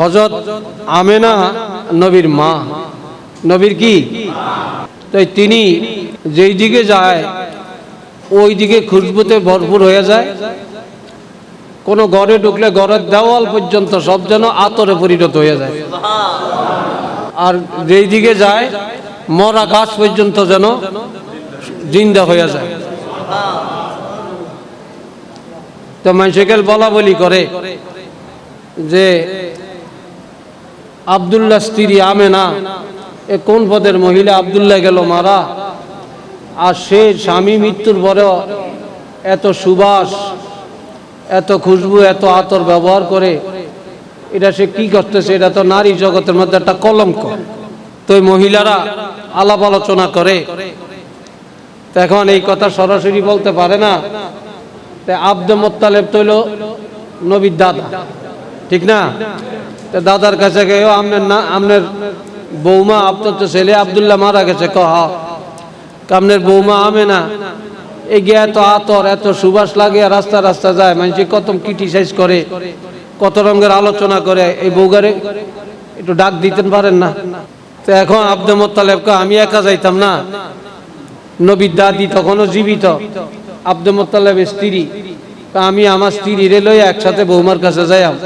হযরত আমেনা নবীর মা, নবীর কি তাই তিনি যেই দিকে যায় ওই দিকে খুশবুতে ভরপুর হয়ে যায়। কোনো ঘরে ঢুকলে ঘরের দেওয়াল পর্যন্ত সব যেন আতরে পরিণত হয়ে যায়, আর যেই দিকে যায় মরা গাছ পর্যন্ত যেন জিন্দা হয়ে যায়। তো মানুষকে বলা বলি করে যে আব্দুল্লাহ স্ত্রী আমেনা এ কোন পদের মহিলা, আব্দুল্লাহ গেল মারা, আর সে স্বামী মৃত্যুর পরেও এত সুবাস, এত খুশবু, এত আতর ব্যবহার করে, এটা সে কি করতেছে? এটা তো নারী জগতের মধ্যে একটা কলঙ্ক। তো এই মহিলারা আলাপ আলোচনা করে, এখন এই কথা সরাসরি বলতে পারে না। তাই আব্দুল মুত্তালিব তৈল নবীর দাদা, ঠিক না? দাদার কাছে গেও আপনার না, আপনার বৌমা, আপনার তো ছেলে আব্দুল্লাহ মারা গেছে, আপনার বৌমা আমেনা এই গিয়ে এত আতর, এত সুবাস লাগে, রাস্তা রাস্তা যায়, মানুষ কত ক্রিটিসাইজ করে, কত রঙের আলোচনা করে, এই বউগারে একটু ডাক দিতে পারেন না? তো এখন আব্দুল মুত্তালিবকে আমি একা যাইতাম না, নবীর দাদি তখনও জীবিত, আব্দুল মুত্তালিবের স্ত্রী, আমি আমার স্ত্রীরে লইয়া একসাথে বৌমার কাছে যাইয়াম।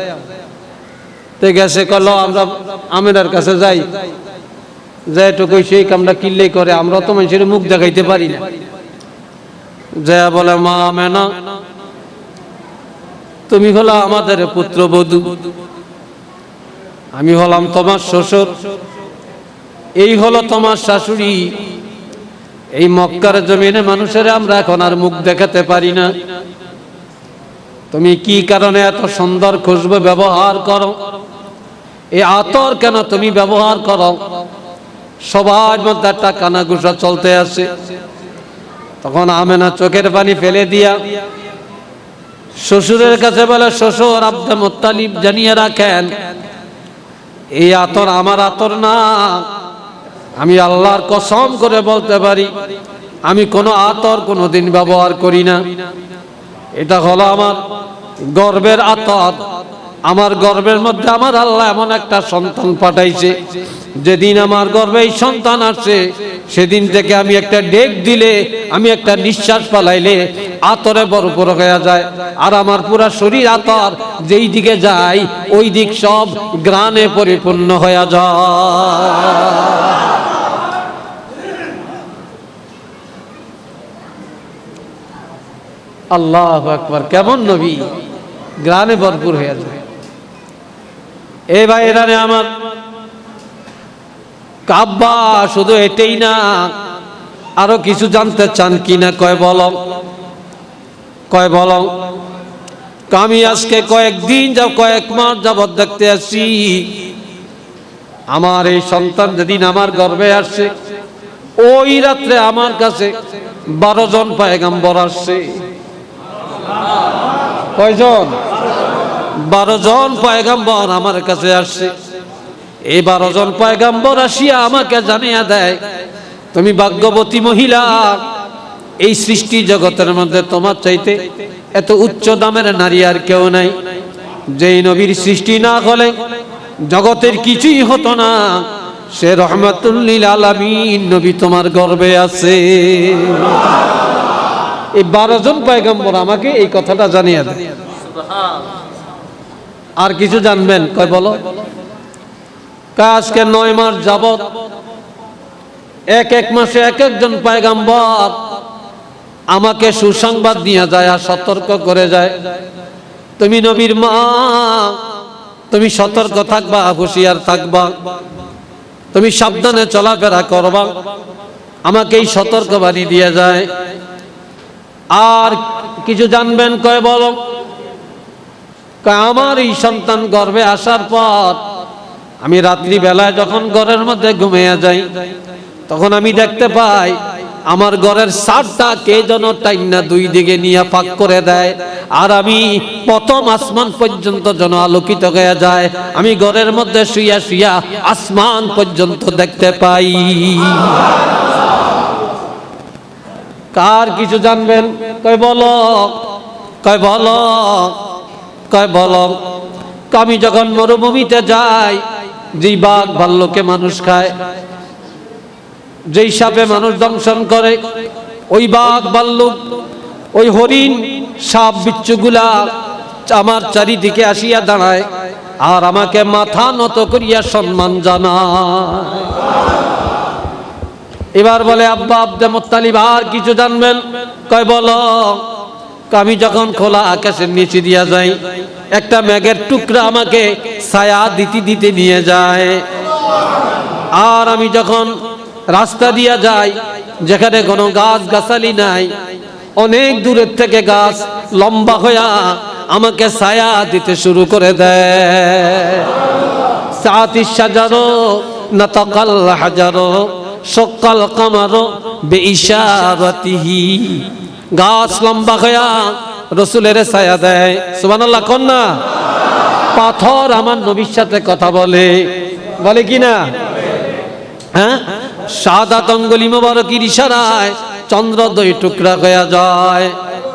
তো গেছে কল আমরা আমেনার কাছে যাই, যাই তো কই সেই কামটা কিল্লেই করে, আমরা তো মানুষের মুখ দেখাইতে পারি না। যা বলে, মা আমেনা, তুমি হলো আমাদের পুত্রবধূ, আমি হলাম তোমার শ্বশুর, এই হলো তোমার শাশুড়ি। এই মক্কার জমিনে মানুষের আমরা এখন আর মুখ দেখাতে পারি না। তুমি কি কারণে এত সুন্দর খুশবু ব্যবহার করো, এই আতর কেন তুমি ব্যবহার করো? সবার মধ্যে একটা কানাঘুষা চলতে আছে। তখন আমেনা চোখের পানি ফেলে দিয়া শ্বশুরের কাছে বলে, শ্বশুর, আব্দুল মুত্তালিব জানিয়ে রাখেন, এই আতর আমার আতর না। আমি আল্লাহর কসম করে বলতে পারি, আমি কোনো আতর কোনোদিন ব্যবহার করি না। এটা হলো আমার গর্বের আতর। আমার গর্বের মধ্যে আমার আল্লাহ এমন একটা সন্তান পাঠাইছে, যেদিন আমার গর্বে এই সন্তান আসছে, সেদিন থেকে আমি একটা ডেক দিলে, আমি একটা নিঃশ্বাস পালাইলে আতরে ভরপুর হয়ে যায়, আর আমার পুরা শরীর আতর যেই দিকে যায় ওই দিক সব গ্রানে পরিপূর্ণ হয়ে যায়। আল্লাহু আকবার! কেমন নবী, গ্রানে ভরপুর হয়ে যায়। এ ভাই, এরানে আমার কাব্বা শুধু এটাই না, আরো কিছু জানতে চান কিনা? কয় বলো। আমি আজকে কয়েকদিন কয়েক মাস যাবৎ দেখতে আসছি, আমার এই সন্তান যেদিন আমার গর্ভে আসছে, ওই রাত্রে আমার কাছে 12 জন পয়গম্বর আসছে। কয়জন? 12 জন পয়গম্বর আমার কাছে আসছে। এই 12 জন পয়গম্বর আসিয়া আমাকে জানিয়ে দেয়, তুমি ভাগ্যবতী মহিলা, এই সৃষ্টি জগতের মধ্যে তোমার চাইতে এত উচ্চ দামের নারী আর কেউ নাই। যেই নবীর সৃষ্টি না হলে জগতের কিছুই হতো না, সে রহমাতুল লিল আলামিন নবী তোমার গর্ভে আছে। এই 12 জন পয়গম্বর আমাকে এই কথাটা জানিয়ে দেয়। আর কিছু জানবেন? কয় বলো। আজকে 9 মাস যাবৎ এক মাসে এক একজন পয়গম্বর আমাকে সুসংবাদ নিয়ে যায় আর সতর্ক করে যায়, তুমি নবীর মা, তুমি সতর্ক থাকবা, হুঁশিয়ার থাকবা, তুমি সাবধানে চলাফেরা করবা, আমাকে এই সতর্কবাণী দিয়ে যায়। আর কিছু জানবেন? কয় বলো। আমার এই সন্তান গর্ভে আসার পর আমি রাত্রি বেলায় যখন ঘরের মধ্যে ঘুমিয়ে যাই, তখন আমি দেখতে পাই আমার ঘরের ছাদটা কে যেন টাইনা 2 দিকে নিয়ে ফাঁক করে দেয়, আর আমি প্রথম আসমান পর্যন্ত যেন আলোকিত হয়ে যায়। আমি ঘরের মধ্যে শুইয়া শুইয়া আসমান পর্যন্ত দেখতে পাই। কার কিছু জানবেন? কয় বলো। আমি যখন মরুভূমিতে যাই, যেই বাঘ ভাল্লুকে মানুষ খায়, যেই সাপে মানুষ দংশন করে, ওই বাঘ ভাল্লুক, ওই হরিণ, সাপ বিচ্ছুগুলা আমার চারিদিকে আসিয়া দাঁড়ায় আর আমাকে মাথা নত করিয়া সম্মান জানায়। এবার বলে, আব্বা আব্দে মুত্তালিব আর কিছু জানবেন? কয় বলো। আমি যখন খোলা আকাশের নিচে দিয়া যাই, একটা মেঘের টুকরা আমাকে ছায়া দিতে দিতে নিয়ে যায়। আর আমি যখন রাস্তা দিয়া যাই, যেখানে কোনো গাছ গাছালি নাই, অনেক দূরের থেকে গাছ লম্বা হইয়া আমাকে ছায়া দিতে শুরু করে দেয়। সাতিশ শাজারো নাতাকাল হাজারো সকাল কামারো বেইশারাতিহি। গাছ লম্বা হইয়া রসুলের ছায়া দেয়। সুবহানাল্লাহ কোন না? পাথর আমার নবীর সাথে কথা বলে, বলে কি না? হ্যাঁ, শাহাদাত আঙ্গুলি মোবারকের ইশারায় চন্দ্র দুই টুকরা হয়ে যায়।